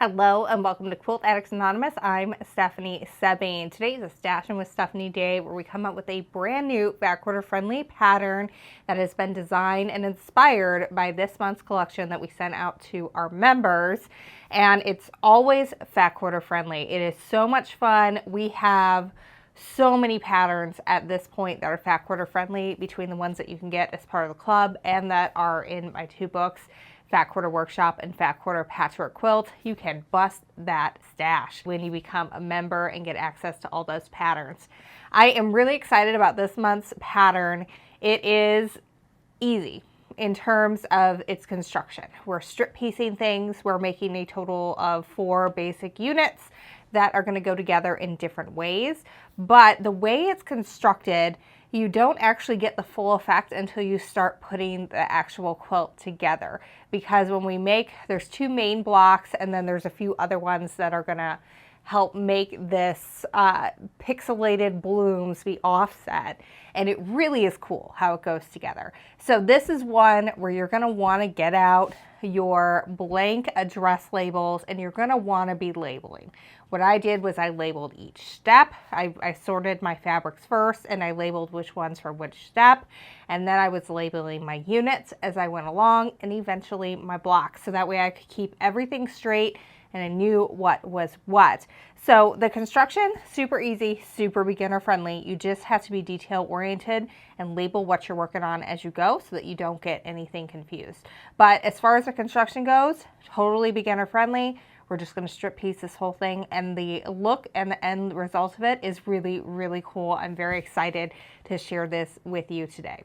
Hello and welcome to Quilt Addicts Anonymous. I'm Stephanie Sebane. Today is a Stashin' with Stephanie Day where we come up with a brand new back order friendly pattern that has been designed and inspired by this month's collection that we sent out to our members. And it's always fat quarter friendly. It is so much fun. We have so many patterns at this point that are fat quarter friendly, between the ones that you can get as part of the club and that are in my two books, Fat Quarter Workshop and Fat Quarter Patchwork Quilt. You can bust that stash when you become a member and get access to all those patterns. I am really excited about this month's pattern. It is easy in terms of its construction. We're strip piecing things. We're making a total of 4 basic units that are going to go together in different ways. But the way it's constructed, you don't actually get the full effect until you start putting the actual quilt together. Because when we make, there's 2 main blocks and then there's a few other ones that are gonna help make this Pixelated Blooms be offset. And it really is cool how it goes together. So this is one where you're gonna wanna get out your blank address labels and you're gonna wanna be labeling. What I did was I labeled each step. I sorted my fabrics first and I labeled which ones for which step. And then I was labeling my units as I went along and eventually my blocks. So that way I could keep everything straight and I knew what was what. So the construction, super easy, super beginner friendly. You just have to be detail oriented and label what you're working on as you go so that you don't get anything confused. But as far as the construction goes, totally beginner friendly. We're just going to strip piece this whole thing, and the look and the end result of it is really, really cool. I'm very excited to share this with you today.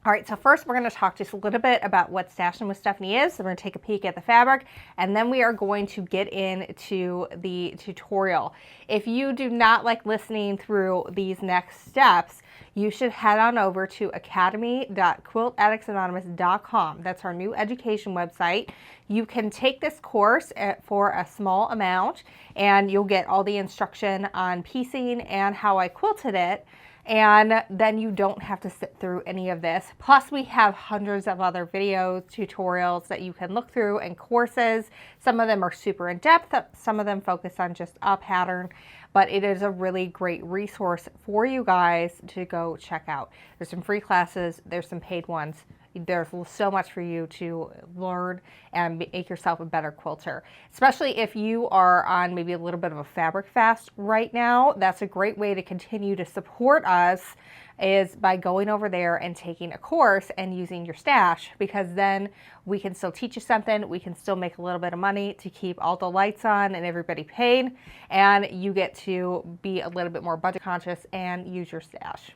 All right, so first we're going to talk just a little bit about what Stashin' with Stephanie is. So we're going to take a peek at the fabric, and then we are going to get into the tutorial. If you do not like listening through these next steps, you should head on over to academy.quiltaddictsanonymous.com. That's our new education website. You can take this course for a small amount, and you'll get all the instruction on piecing and how I quilted it. And then you don't have to sit through any of this. Plus we have hundreds of other videos, tutorials that you can look through, and courses. Some of them are super in depth, some of them focus on just a pattern, but it is a really great resource for you guys to go check out. There's some free classes, there's some paid ones. There's so much for you to learn and make yourself a better quilter. Especially if you are on maybe a little bit of a fabric fast right now. That's a great way to continue to support us, is by going over there and taking a course and using your stash, because then we can still teach you something, we can still make a little bit of money to keep all the lights on and everybody paid, and you get to be a little bit more budget conscious and use your stash.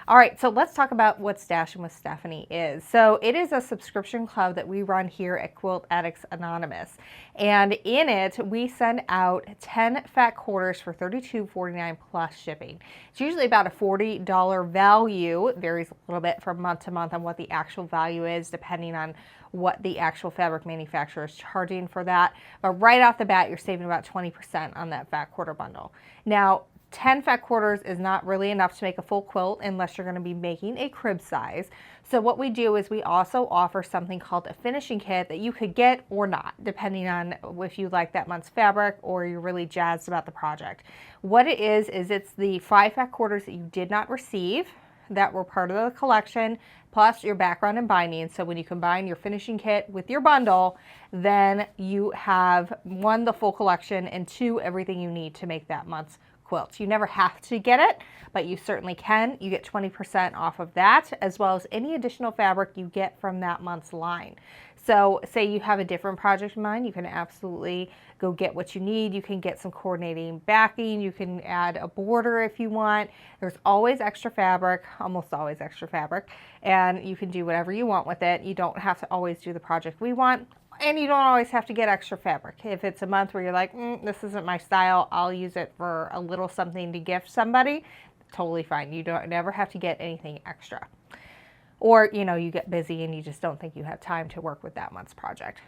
All right, so let's talk about what Stashin' with Stephanie is. So it is a subscription club that we run here at Quilt Addicts Anonymous. And in it, we send out 10 fat quarters for $32.49 plus shipping. It's usually about a $40 value. It varies a little bit from month to month on what the actual value is, depending on what the actual fabric manufacturer is charging for that. But right off the bat, you're saving about 20% on that fat quarter bundle. Now, 10 fat quarters is not really enough to make a full quilt unless you're going to be making a crib size. So what we do is we also offer something called a finishing kit that you could get or not, depending on if you like that month's fabric or you're really jazzed about the project. What it is it's the 5 fat quarters that you did not receive that were part of the collection, plus your background and binding. So when you combine your finishing kit with your bundle, then you have 1, the full collection, and 2, everything you need to make that month's quilts. You never have to get it, but you certainly can. You get 20% off of that, as well as any additional fabric you get from that month's line. So say you have a different project in mind, you can absolutely go get what you need. You can get some coordinating backing. You can add a border if you want. There's always extra fabric, almost always extra fabric, and you can do whatever you want with it. You don't have to always do the project we want. And you don't always have to get extra fabric. If it's a month where you're like, this isn't my style, I'll use it for a little something to gift somebody, totally fine. You don't never have to get anything extra. Or, you know, you get busy and you just don't think you have time to work with that month's project.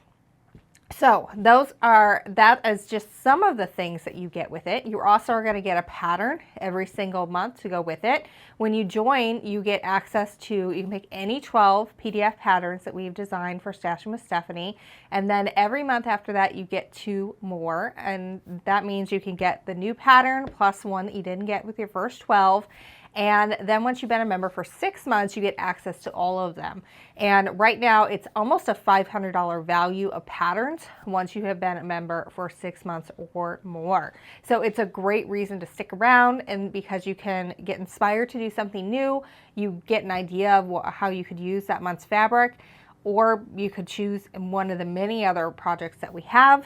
So that is just some of the things that you get with it. You also are going to get a pattern every single month to go with it. When you join, you get access to, you can pick any 12 PDF patterns that we've designed for Stashing with Stephanie. And then every month after that, you get 2 more. And that means you can get the new pattern plus one that you didn't get with your first 12. And then once you've been a member for 6 months, you get access to all of them. And right now it's almost a $500 value of patterns once you have been a member for 6 months or more. So it's a great reason to stick around, and because you can get inspired to do something new, you get an idea of how you could use that month's fabric, or you could choose one of the many other projects that we have,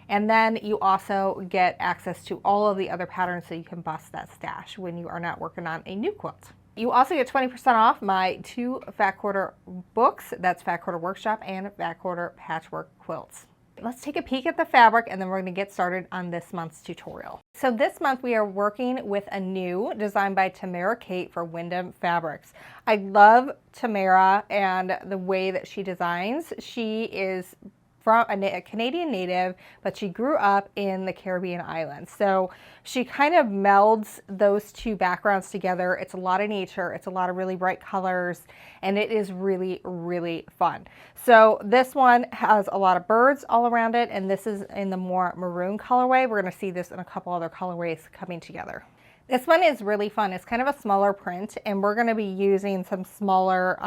and then you also get access to all of the other patterns so you can bust that stash when you are not working on a new quilt. You also get 20% off my 2 Fat Quarter books. That's Fat Quarter Workshop and Fat Quarter Patchwork Quilts. Let's take a peek at the fabric and then we're going to get started on this month's tutorial. So this month we are working with Anew, designed by Tamara Kate for Windham Fabrics. I love Tamara and the way that she designs. She is from a Canadian native, but she grew up in the Caribbean islands. So she kind of melds those 2 backgrounds together. It's a lot of nature, it's a lot of really bright colors, and it is really, really fun. So this one has a lot of birds all around it, and this is in the more maroon colorway. We're gonna see this in a couple other colorways coming together. This one is really fun. It's kind of a smaller print, and we're going to be using some smaller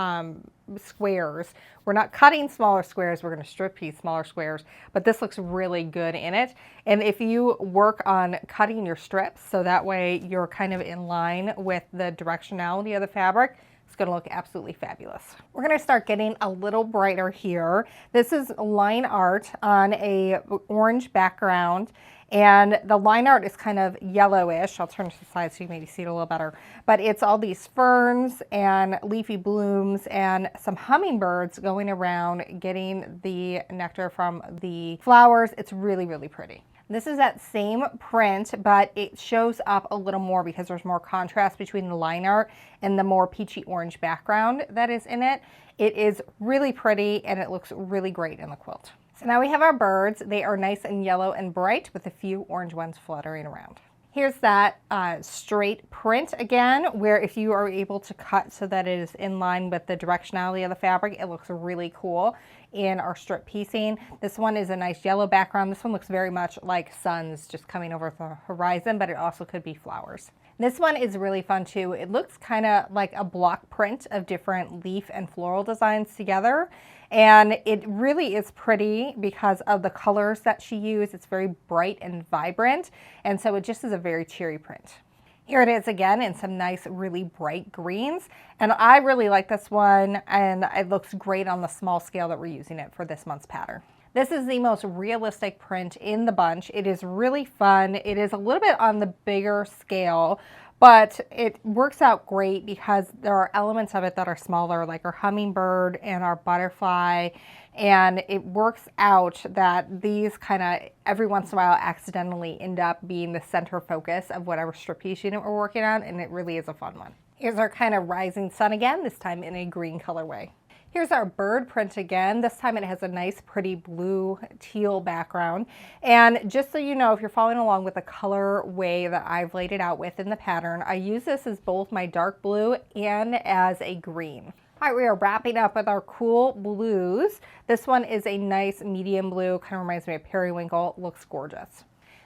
squares. We're not cutting smaller squares, we're going to strip piece smaller squares, but this looks really good in it. And if you work on cutting your strips so that way you're kind of in line with the directionality of the fabric, it's going to look absolutely fabulous. We're going to start getting a little brighter here. This is line art on a orange background. And the line art is kind of yellowish. I'll turn to the side so you maybe see it a little better. But it's all these ferns and leafy blooms and some hummingbirds going around getting the nectar from the flowers. It's really, really pretty. This is that same print, but it shows up a little more because there's more contrast between the line art and the more peachy orange background that is in it. It is really pretty and it looks really great in the quilt. So now we have our birds. They are nice and yellow and bright with a few orange ones fluttering around. Here's that straight print again, where if you are able to cut so that it is in line with the directionality of the fabric, it looks really cool in our strip piecing. This one is a nice yellow background. This one looks very much like suns just coming over the horizon, but it also could be flowers. This one is really fun too. It looks kind of like a block print of different leaf and floral designs together. And it really is pretty because of the colors that she used. It's very bright and vibrant. And so it just is a very cheery print. Here it is again in some nice, really bright greens. And I really like this one, and it looks great on the small scale that we're using it for this month's pattern. This is the most realistic print in the bunch. It is really fun. It is a little bit on the bigger scale, but it works out great because there are elements of it that are smaller, like our hummingbird and our butterfly. And it works out that these kind of every once in a while accidentally end up being the center focus of whatever strip piece unit we're working on, and it really is a fun one. Here's our kind of rising sun again, this time in a green colorway. Here's our bird print again. This time it has a nice pretty blue teal background. And just so you know, if you're following along with the color way that I've laid it out with in the pattern, I use this as both my dark blue and as a green. All right, we are wrapping up with our cool blues. This one is a nice medium blue, kind of reminds me of periwinkle, looks gorgeous.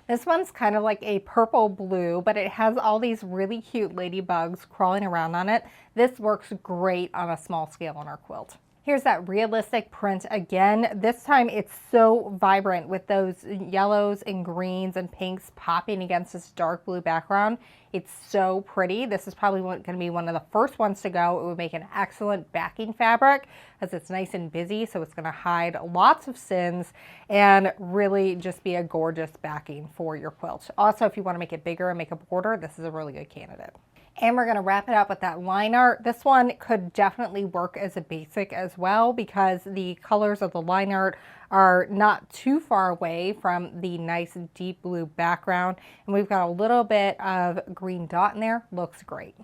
This one's kind of like a purple blue, but it has all these really cute ladybugs crawling around on it. This works great on a small scale on our quilt. Here's that realistic print again. This time it's so vibrant with those yellows and greens and pinks popping against this dark blue background. It's so pretty. This is probably going to be one of the first ones to go. It would make an excellent backing fabric because it's nice and busy, so it's going to hide lots of sins and really just be a gorgeous backing for your quilt. Also, if you want to make it bigger and make a border, this is a really good candidate. And we're going to wrap it up with that line art. This one could definitely work as a basic as well because the colors of the line art are not too far away from the nice deep blue background. And we've got a little bit of green dot in there. Looks great.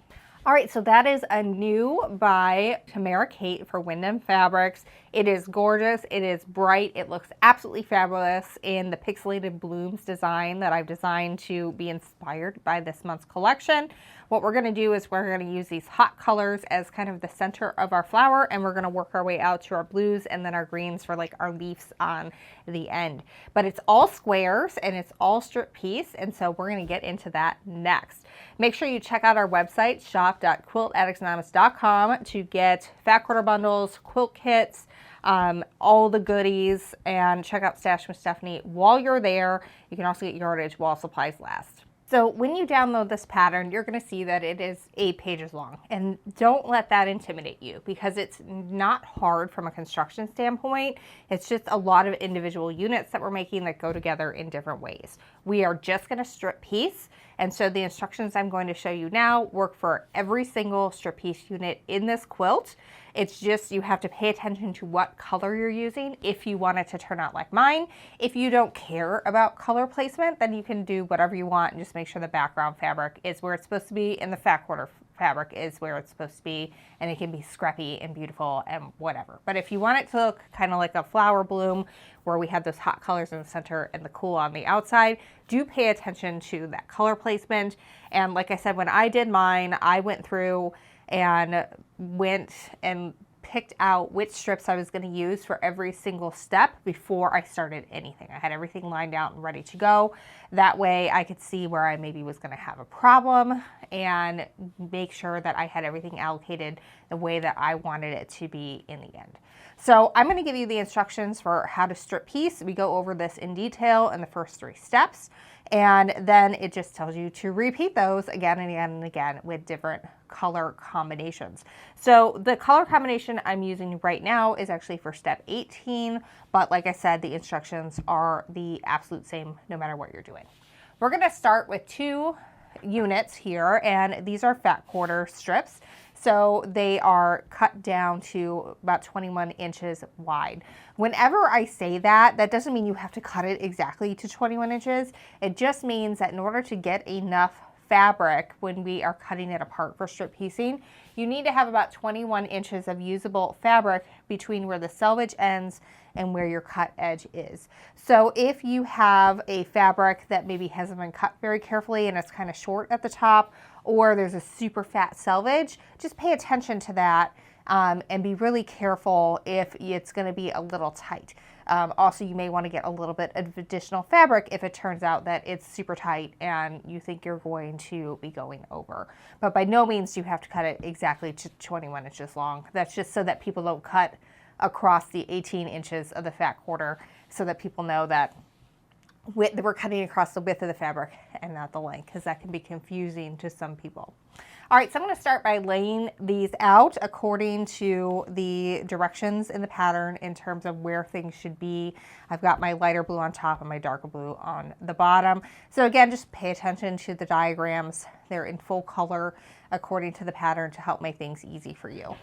All right, so that is Anew by Tamara Kate for Windham Fabrics. It is gorgeous, it is bright, it looks absolutely fabulous in the Pixelated Blooms design that I've designed to be inspired by this month's collection. What we're gonna do is we're gonna use these hot colors as kind of the center of our flower, and we're gonna work our way out to our blues and then our greens for like our leaves on the end. But it's all squares and it's all strip piece, and so we're gonna get into that next. Make sure you check out our website, shop.quiltaddictsanonymous.com, to get fat quarter bundles, quilt kits, all the goodies, and check out Stash with Stephanie while you're there. You can also get yardage while supplies last. So when you download this pattern, you're going to see that it is 8 pages long, and don't let that intimidate you, because it's not hard from a construction standpoint. It's just a lot of individual units that we're making that go together in different ways. We are just going to strip piece, and so the instructions I'm going to show you now work for every single strip piece unit in this quilt. It's just you have to pay attention to what color you're using if you want it to turn out like mine. If you don't care about color placement, then you can do whatever you want and just make sure the background fabric is where it's supposed to be and the fat quarter fabric is where it's supposed to be, and it can be scrappy and beautiful and whatever. But if you want it to look kind of like a flower bloom where we have those hot colors in the center and the cool on the outside, do pay attention to that color placement. And like I said, when I did mine, I went through and picked out which strips I was going to use for every single step before I started anything. I had everything lined out and ready to go. That way I could see where I maybe was going to have a problem and make sure that I had everything allocated the way that I wanted it to be in the end. So I'm going to give you the instructions for how to strip piece. We go over this in detail in the first 3 steps. And then it just tells you to repeat those again and again and again with different color combinations. So the color combination I'm using right now is actually for step 18, but like I said, the instructions are the absolute same no matter what you're doing. We're going to start with 2 units here, and these are fat quarter strips. So they are cut down to about 21 inches wide. Whenever I say that, that doesn't mean you have to cut it exactly to 21 inches. It just means that in order to get enough fabric when we are cutting it apart for strip piecing, you need to have about 21 inches of usable fabric between where the selvage ends and where your cut edge is. So if you have a fabric that maybe hasn't been cut very carefully and it's kind of short at the top, or there's a super fat selvage, just pay attention to that and be really careful if it's going to be a little tight. Also, you may want to get a little bit of additional fabric if it turns out that it's super tight and you think you're going to be going over. But by no means do you have to cut it exactly to 21 inches long. That's just so that people don't cut across the 18 inches of the fat quarter, so that people know that we're cutting across the width of the fabric and not the length, because that can be confusing to some people. All right, so I'm going to start by laying these out according to the directions in the pattern in terms of where things should be. I've got my lighter blue on top and my darker blue on the bottom. So again, just pay attention to the diagrams. They're in full color according to the pattern to help make things easy for you.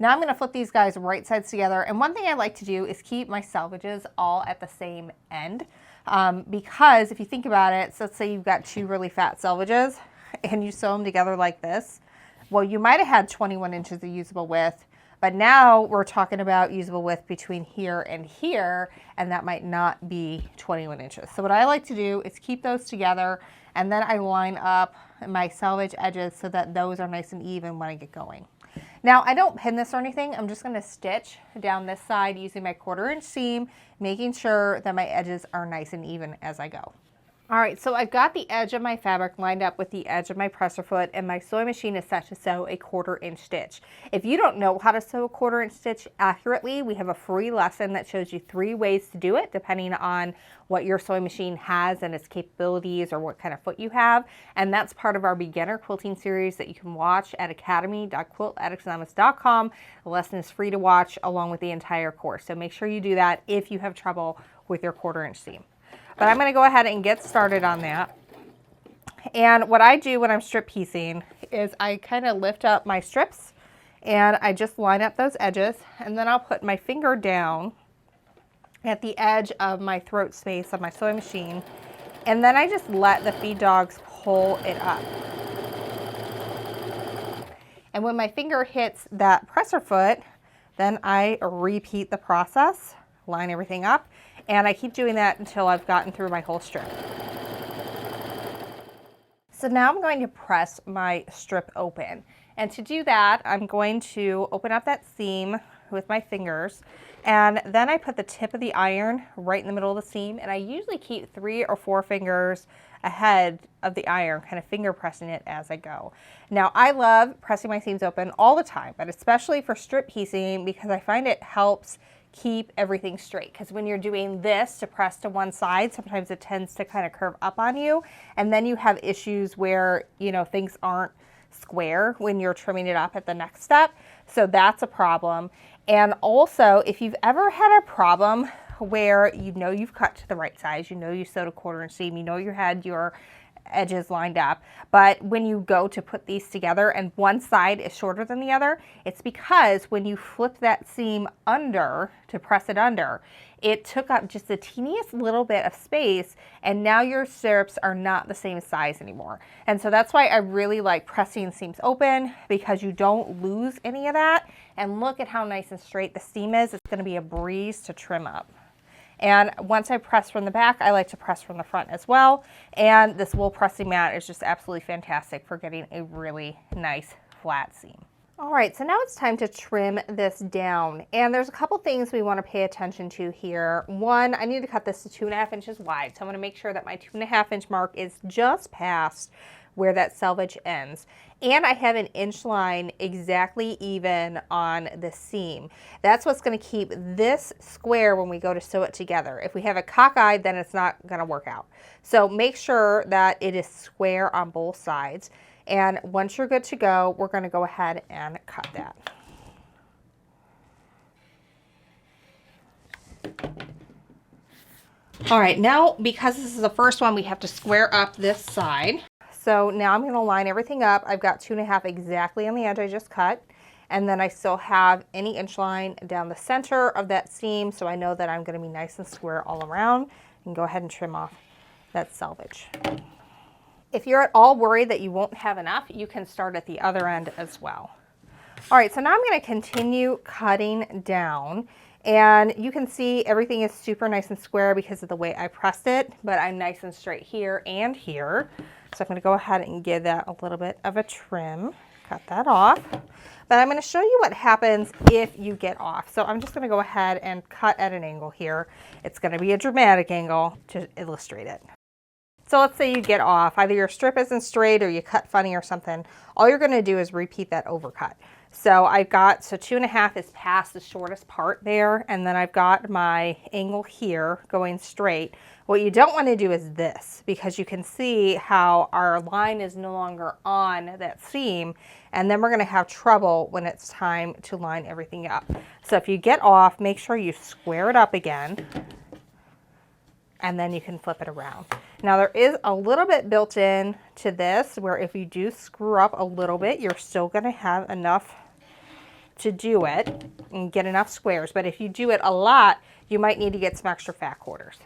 Now I'm going to flip these guys right sides together, and one thing I like to do is keep my selvages all at the same end, because if you think about it, so let's say you've got 2 really fat selvages and you sew them together like this. Well, you might have had 21 inches of usable width, but now we're talking about usable width between here and here, and that might not be 21 inches. So what I like to do is keep those together, and then I line up my selvage edges so that those are nice and even when I get going. Now, I don't pin this or anything. I'm just going to stitch down this side using my 1/4 inch seam, making sure that my edges are nice and even as I go. All right, so I've got the edge of my fabric lined up with the edge of my presser foot, and my sewing machine is set to sew a 1/4 inch stitch. If you don't know how to sew a 1/4 inch stitch accurately, we have a free lesson that shows you 3 ways to do it, depending on what your sewing machine has and its capabilities or what kind of foot you have. And that's part of our beginner quilting series that you can watch at academy.quiltaddictsanonymous.com. The lesson is free to watch along with the entire course. So make sure you do that if you have trouble with your 1/4 inch seam. But I'm going to go ahead and get started on that. And what I do when I'm strip piecing is I kind of lift up my strips and I just line up those edges, and then I'll put my finger down at the edge of my throat space of my sewing machine, and then I just let the feed dogs pull it up. And when my finger hits that presser foot, then I repeat the process, line everything up, and I keep doing that until I've gotten through my whole strip. So now I'm going to press my strip open. And to do that, I'm going to open up that seam with my fingers, and then I put the tip of the iron right in the middle of the seam, and I usually keep 3 or 4 fingers ahead of the iron, kind of finger pressing it as I go. Now I love pressing my seams open all the time, but especially for strip piecing, because I find it helps keep everything straight, because when you're doing this to press to one side, sometimes it tends to kind of curve up on you, and then you have issues where, you know, things aren't square when you're trimming it up at the next step. So that's a problem. And also, if you've ever had a problem where you know you've cut to the right size, you know you sewed a 1/4 inch seam, you know you had your edges lined up, but when you go to put these together and one side is shorter than the other, it's because when you flip that seam under to press it under, it took up just the teeniest little bit of space, and now your strips are not the same size anymore. And so that's why I really like pressing seams open, because you don't lose any of that. And look at how nice and straight the seam is. It's going to be a breeze to trim up. And once I press from the back, I like to press from the front as well. And this wool pressing mat is just absolutely fantastic for getting a really nice flat seam. All right, so now it's time to trim this down. And there's a couple things we want to pay attention to here. One, I need to cut this to 2.5 inches wide. So I'm going to make sure that my 2.5 inch mark is just past where that selvage ends. And I have an inch line exactly even on the seam. That's what's going to keep this square when we go to sew it together. If we have a cockeyed, then it's not going to work out. So make sure that it is square on both sides. And once you're good to go, we're going to go ahead and cut that. All right, now because this is the first one, we have to square up this side. So now I'm going to line everything up. I've got 2.5 exactly on the edge I just cut. And then I still have any inch line down the center of that seam, so I know that I'm going to be nice and square all around. And go ahead and trim off that selvage. If you're at all worried that you won't have enough, you can start at the other end as well. All right, so now I'm going to continue cutting down. And you can see everything is super nice and square because of the way I pressed it, but I'm nice and straight here and here. So I'm going to go ahead and give that a little bit of a trim, cut that off. But I'm going to show you what happens if you get off. So I'm just going to go ahead and cut at an angle here. It's going to be a dramatic angle to illustrate it. So let's say you get off, either your strip isn't straight or you cut funny or something. All you're going to do is repeat that overcut. So I've got, so 2.5 is past the shortest part there, and then I've got my angle here going straight. What you don't want to do is this, because you can see how our line is no longer on that seam, and then we're going to have trouble when it's time to line everything up. So if you get off, make sure you square it up again, and then you can flip it around. Now there is a little bit built in to this where if you do screw up a little bit, you're still going to have enough to do it and get enough squares. But if you do it a lot, you might need to get some extra fat quarters.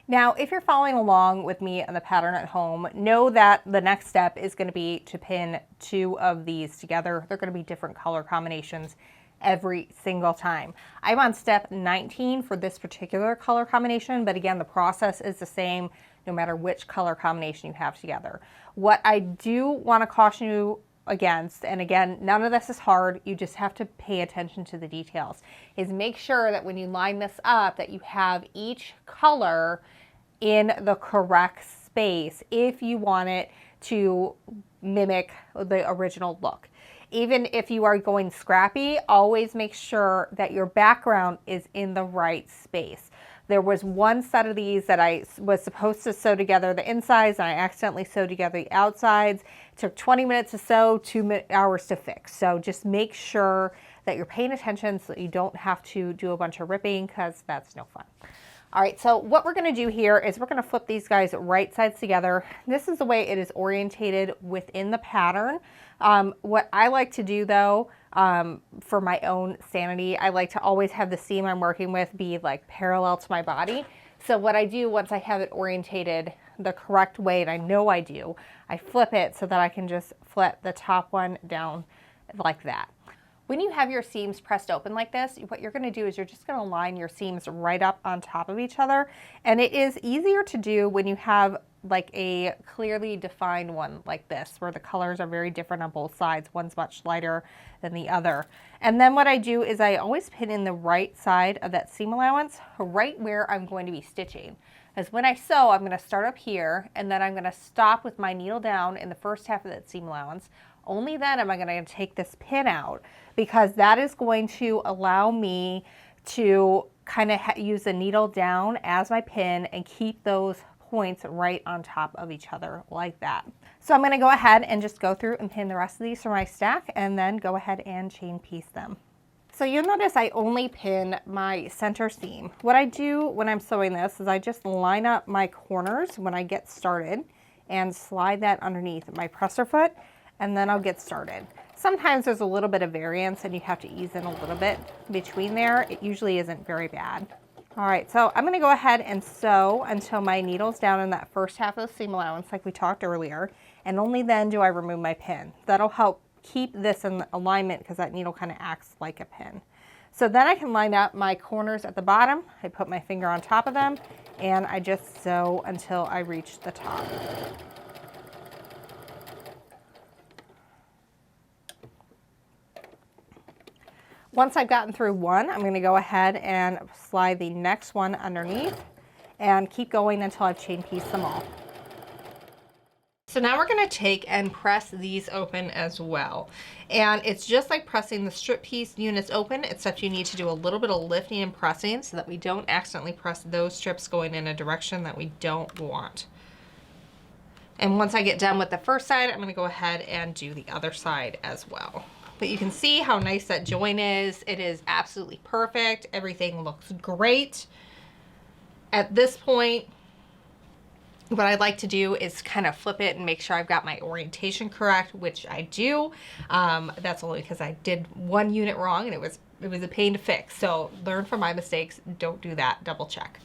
Now, if you're following along with me on the pattern at home, know that the next step is going to be to pin 2 of these together. They're going to be different color combinations every single time. I'm on step 19 for this particular color combination, but again, the process is the same no matter which color combination you have together. What I do want to caution you against, and again, none of this is hard, you just have to pay attention to the details, is make sure that when you line this up that you have each color in the correct space if you want it to mimic the original look. Even if you are going scrappy, always make sure that your background is in the right space. There was one set of these that I was supposed to sew together the insides, and I accidentally sewed together the outsides. It took 20 minutes to sew, 2 hours to fix. So just make sure that you're paying attention so that you don't have to do a bunch of ripping, because that's no fun. All right, so what we're going to do here is we're going to flip these guys right sides together. This is the way it is orientated within the pattern. What I like to do though, for my own sanity, I like to always have the seam I'm working with be like parallel to my body. So what I do once I have it orientated the correct way, and I know I do, I flip it so that I can just flip the top one down like that. When you have your seams pressed open like this, what you're going to do is you're just going to line your seams right up on top of each other. And it is easier to do when you have like a clearly defined one like this, where the colors are very different on both sides. One's much lighter than the other. And then what I do is I always pin in the right side of that seam allowance, right where I'm going to be stitching. As when I sew, I'm going to start up here, and then I'm going to stop with my needle down in the first half of that seam allowance. Only then am I going to take this pin out, because that is going to allow me to kind of use the needle down as my pin and keep those points right on top of each other like that. So I'm going to go ahead and just go through and pin the rest of these for my stack, and then go ahead and chain piece them. So you'll notice I only pin my center seam. What I do when I'm sewing this is I just line up my corners when I get started and slide that underneath my presser foot, and then I'll get started. Sometimes there's a little bit of variance and you have to ease in a little bit between there. It usually isn't very bad. All right, so I'm gonna go ahead and sew until my needle's down in that first half of the seam allowance like we talked earlier, and only then do I remove my pin. That'll help keep this in alignment because that needle kind of acts like a pin. So then I can line up my corners at the bottom. I put my finger on top of them, and I just sew until I reach the top. Once I've gotten through one, I'm going to go ahead and slide the next one underneath and keep going until I've chain pieced them all. So now we're going to take and press these open as well. And it's just like pressing the strip piece units open, except you need to do a little bit of lifting and pressing so that we don't accidentally press those strips going in a direction that we don't want. And once I get done with the first side, I'm going to go ahead and do the other side as well. But you can see how nice that join is. It is absolutely perfect. Everything looks great. At this point, what I'd like to do is kind of flip it and make sure I've got my orientation correct, which I do. That's only because I did one unit wrong and it was a pain to fix. So learn from my mistakes. Don't do that. Double check.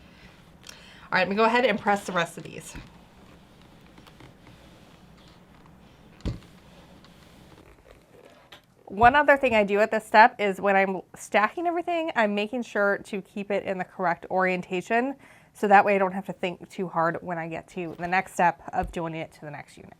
All right, I'm gonna go ahead and press the rest of these. One other thing I do at this step is when I'm stacking everything, I'm making sure to keep it in the correct orientation, so that way I don't have to think too hard when I get to the next step of joining it to the next unit.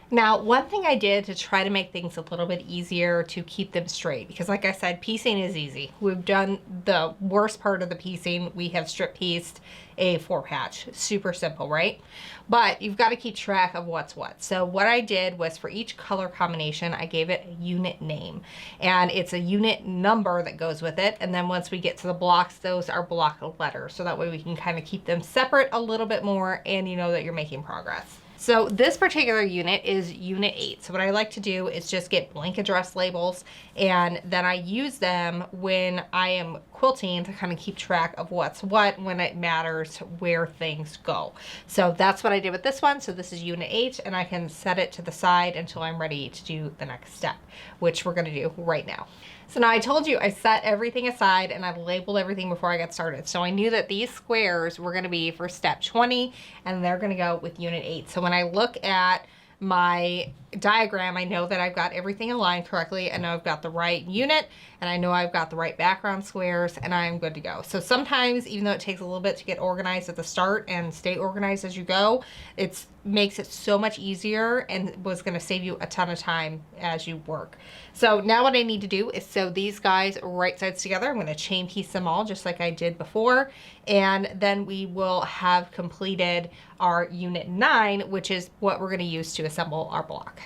Now, one thing I did to try to make things a little bit easier to keep them straight, because like I said, piecing is easy. We've done the worst part of the piecing. We have strip pieced a 4-patch. Super simple, right? But you've got to keep track of what's what. So what I did was for each color combination, I gave it a unit name, and it's a unit number that goes with it. And then once we get to the blocks, those are block letters. So that way we can kind of keep them separate a little bit more, and you know that you're making progress. So this particular unit is unit 8. So what I like to do is just get blank address labels, and then I use them when I am quilting to kind of keep track of what's what when it matters where things go. So that's what I did with this one. So this is unit 8, and I can set it to the side until I'm ready to do the next step, which we're going to do right now. So now I told you I set everything aside and I labeled everything before I got started. So I knew that these squares were going to be for step 20 and they're going to go with unit 8. So when I look at my diagram, I know that I've got everything aligned correctly. I know I've got the right unit, and I know I've got the right background squares, and I'm good to go. So sometimes, even though it takes a little bit to get organized at the start and stay organized as you go, it makes it so much easier and was going to save you a ton of time as you work. So now what I need to do is sew these guys right sides together. I'm going to chain piece them all just like I did before, and then we will have completed our unit 9, which is what we're going to use to assemble our block.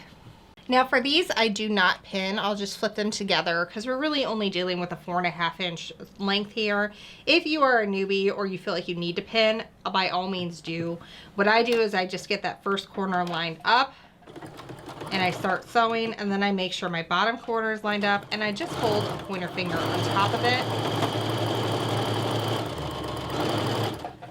Now for these, I do not pin. I'll just flip them together because we're really only dealing with a 4.5 inch length here. If you are a newbie or you feel like you need to pin, by all means do. What I do is I just get that first corner lined up and I start sewing, and then I make sure my bottom corner is lined up, and I just hold a pointer finger on top of it.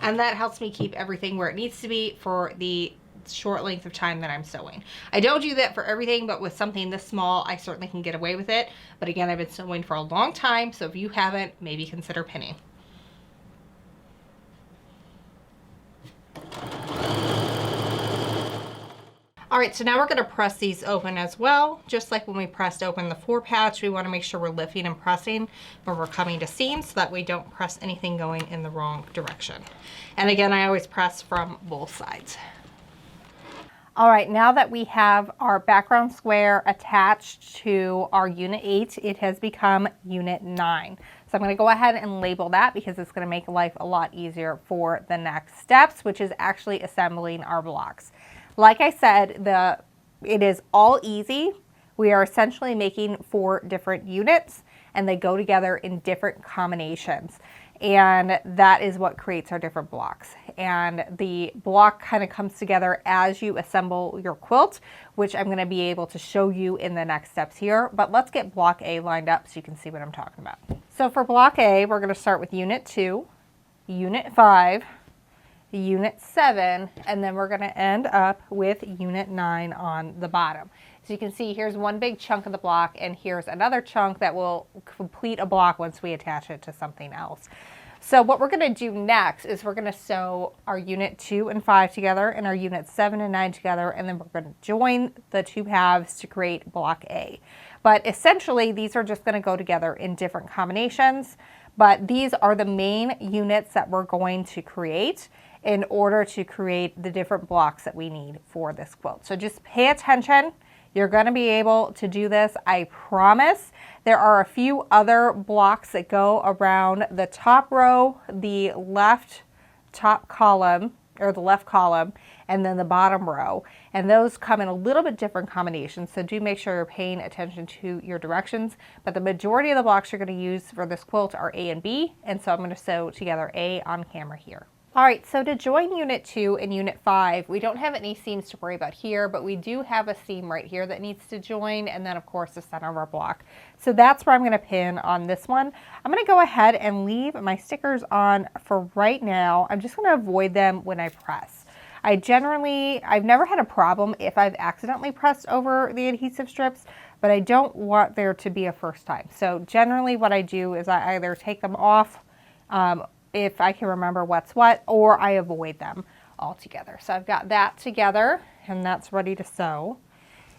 And that helps me keep everything where it needs to be for the short length of time that I'm sewing. I don't do that for everything, but with something this small, I certainly can get away with it. But again, I've been sewing for a long time, so if you haven't, maybe consider pinning. All right, so now we're gonna press these open as well. Just like when we pressed open the 4-patch, we wanna make sure we're lifting and pressing when we're coming to seams so that we don't press anything going in the wrong direction. And again, I always press from both sides. All right, now that we have our background square attached to our unit 8, it has become unit 9. So I'm going to go ahead and label that because it's going to make life a lot easier for the next steps, which is actually assembling our blocks. Like I said, it is all easy. We are essentially making 4 different units and they go together in different combinations. And that is what creates our different blocks. And the block kind of comes together as you assemble your quilt, which I'm going to be able to show you in the next steps here. But let's get block A lined up so you can see what I'm talking about. So for block A, we're going to start with unit 2, unit 5, unit 7, and then we're going to end up with unit 9 on the bottom. So you can see here's one big chunk of the block and here's another chunk that will complete a block once we attach it to something else. So what we're going to do next is we're going to sew our unit 2 and 5 together and our unit 7 and 9 together, and then we're going to join the 2 halves to create block A. But essentially these are just going to go together in different combinations, but these are the main units that we're going to create in order to create the different blocks that we need for this quilt. So just pay attention. You're going to be able to do this, I promise. There are a few other blocks that go around the top row, the left top column, or the left column, and then the bottom row. And those come in a little bit different combinations, so do make sure you're paying attention to your directions. But the majority of the blocks you're going to use for this quilt are A and B, and so I'm going to sew together A on camera here. All right, so to join unit 2 and unit 5, we don't have any seams to worry about here, but we do have a seam right here that needs to join, and then of course the center of our block. So that's where I'm going to pin on this one. I'm going to go ahead and leave my stickers on for right now. I'm just going to avoid them when I press. I've never had a problem if I've accidentally pressed over the adhesive strips, but I don't want there to be a first time. So generally what I do is I either take them off if I can remember what's what, or I avoid them altogether. So I've got that together and that's ready to sew.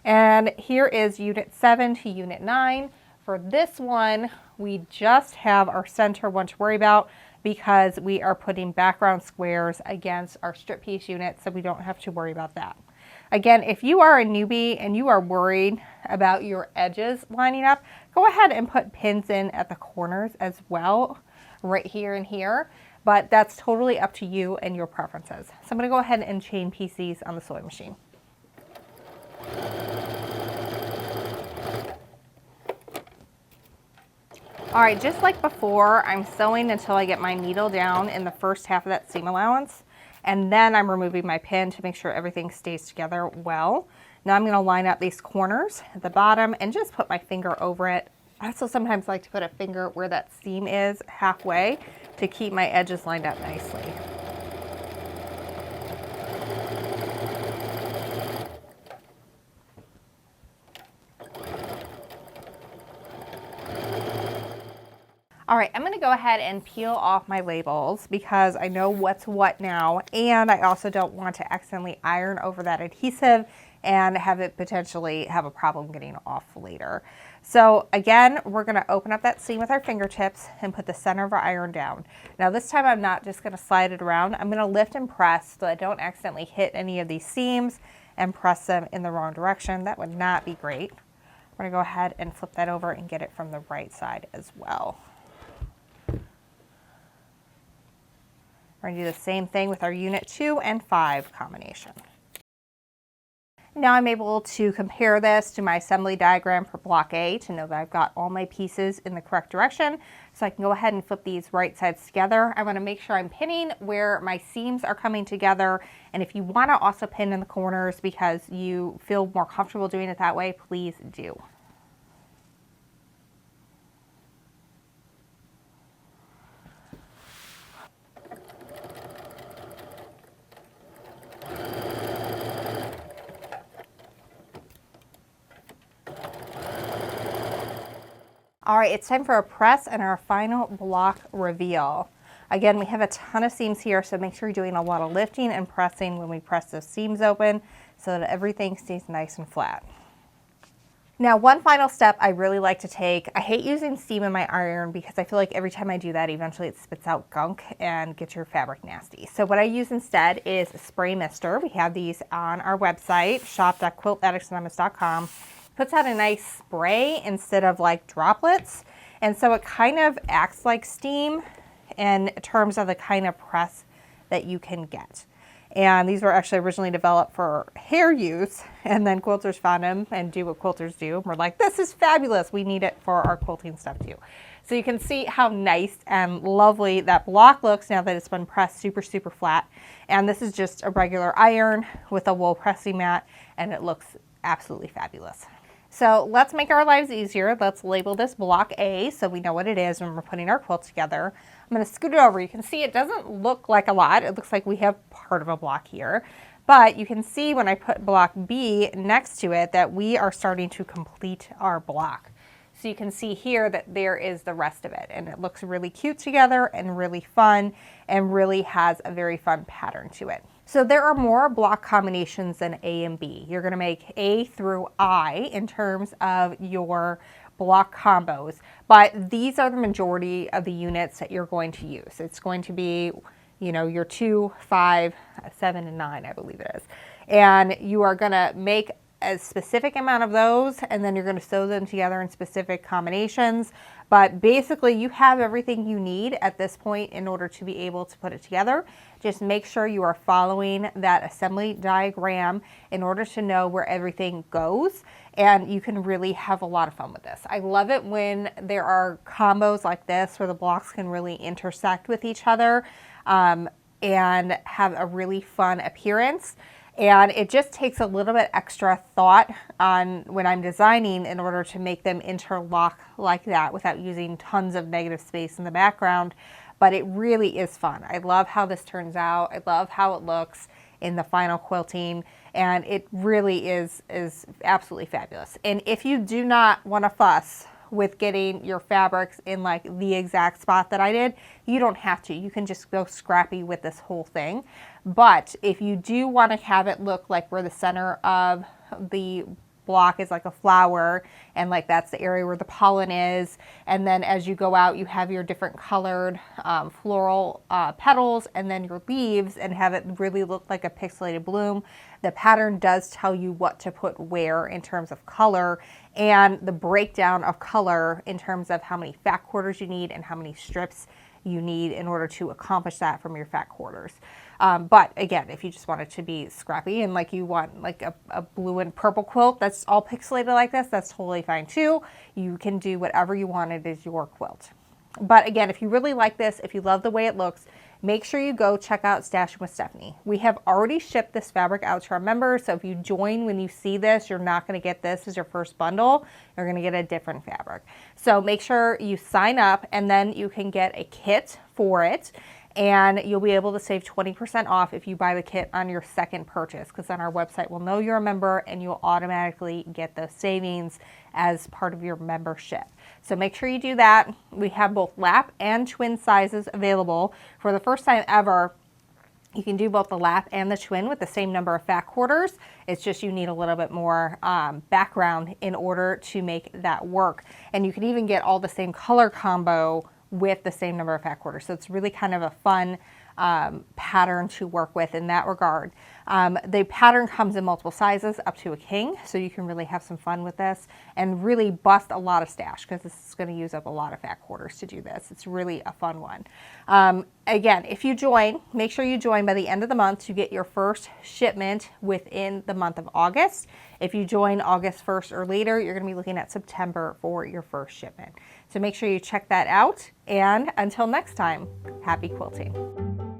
And here is unit 7 to unit 9. For this one, we just have our center one to worry about because we are putting background squares against our strip piece unit, so we don't have to worry about that. Again, if you are a newbie and you are worried about your edges lining up, go ahead and put pins in at the corners as well, right here and here, but that's totally up to you and your preferences. So I'm going to go ahead and chain piece these on the sewing machine. All right, just like before, I'm sewing until I get my needle down in the first half of that seam allowance, and then I'm removing my pin to make sure everything stays together well. Now I'm going to line up these corners at the bottom and just put my finger over it. I also sometimes like to put a finger where that seam is halfway to keep my edges lined up nicely. All right, I'm going to go ahead and peel off my labels because I know what's what now, and I also don't want to accidentally iron over that adhesive and have it potentially have a problem getting off later. So again, we're going to open up that seam with our fingertips and put the center of our iron down. Now this time I'm not just going to slide it around. I'm going to lift and press so I don't accidentally hit any of these seams and press them in the wrong direction. That would not be great. We're going to go ahead and flip that over and get it from the right side as well. We're going to do the same thing with our unit 2 and 5 combination. Now I'm able to compare this to my assembly diagram for block A to know that I've got all my pieces in the correct direction. So I can go ahead and flip these right sides together. I want to make sure I'm pinning where my seams are coming together. And if you want to also pin in the corners because you feel more comfortable doing it that way, please do. All right, it's time for a press and our final block reveal. Again, we have a ton of seams here, so make sure you're doing a lot of lifting and pressing when we press those seams open so that everything stays nice and flat. Now, one final step I really like to take, I hate using steam in my iron because I feel like every time I do that, eventually it spits out gunk and gets your fabric nasty. So what I use instead is a spray mister. We have these on our website, shop.quiltaddictsanonymous.com. Puts out a nice spray instead of like droplets. And so it kind of acts like steam in terms of the kind of press that you can get. And these were actually originally developed for hair use, and then quilters found them and do what quilters do. And we're like, this is fabulous. We need it for our quilting stuff too. So you can see how nice and lovely that block looks now that it's been pressed super, super flat. And this is just a regular iron with a wool pressing mat, and it looks absolutely fabulous. So let's make our lives easier. Let's label this block A so we know what it is when we're putting our quilt together. I'm going to scoot it over. You can see it doesn't look like a lot. It looks like we have part of a block here. But you can see when I put block B next to it that we are starting to complete our block. So you can see here that there is the rest of it. And it looks really cute together and really fun and really has a very fun pattern to it. So there are more block combinations than A and B. You're going to make A through I in terms of your block combos, but these are the majority of the units that you're going to use. It's going to be, you know, your 2, 5, 7, and 9, I believe it is. And you are going to make a specific amount of those, and then you're going to sew them together in specific combinations. But basically you have everything you need at this point in order to be able to put it together. Just make sure you are following that assembly diagram in order to know where everything goes, and you can really have a lot of fun with this. I love it when there are combos like this where the blocks can really intersect with each other and have a really fun appearance. And it just takes a little bit extra thought on when I'm designing in order to make them interlock like that without using tons of negative space in the background. But it really is fun. I love how this turns out. I love how it looks in the final quilting. And it really is absolutely fabulous. And if you do not want to fuss with getting your fabrics in like the exact spot that I did, you don't have to. You can just go scrappy with this whole thing. But if you do want to have it look like where the center of the block is like a flower, and like that's the area where the pollen is, and then as you go out you have your different colored floral petals and then your leaves, and have it really look like a pixelated bloom. The pattern does tell you what to put where in terms of color, and the breakdown of color in terms of how many fat quarters you need and how many strips you need in order to accomplish that from your fat quarters. But again, if you just want it to be scrappy and like you want like a blue and purple quilt that's all pixelated like this, that's totally fine too. You can do whatever you want. It is your quilt. But again, if you really like this, if you love the way it looks, make sure you go check out Stashing with Stephanie. We have already shipped this fabric out to our members, so if you join when you see this, you're not going to get this as your first bundle. You're going to get a different fabric. So make sure you sign up, and then you can get a kit for it, and you'll be able to save 20% off if you buy the kit on your second purchase, because on our website we'll know you're a member and you'll automatically get those savings as part of your membership. So make sure you do that. We have both lap and twin sizes available. For the first time ever, you can do both the lap and the twin with the same number of fat quarters. It's just you need a little bit more background in order to make that work. And you can even get all the same color combo with the same number of fat quarters. So it's really kind of a fun pattern to work with in that regard. The pattern comes in multiple sizes up to a king, so you can really have some fun with this and really bust a lot of stash, because this is going to use up a lot of fat quarters to do this. It's really a fun one. Again, if you join, make sure you join by the end of the month to get your first shipment within the month of August. If you join August 1st or later, you're going to be looking at September for your first shipment. So make sure you check that out. And until next time, happy quilting.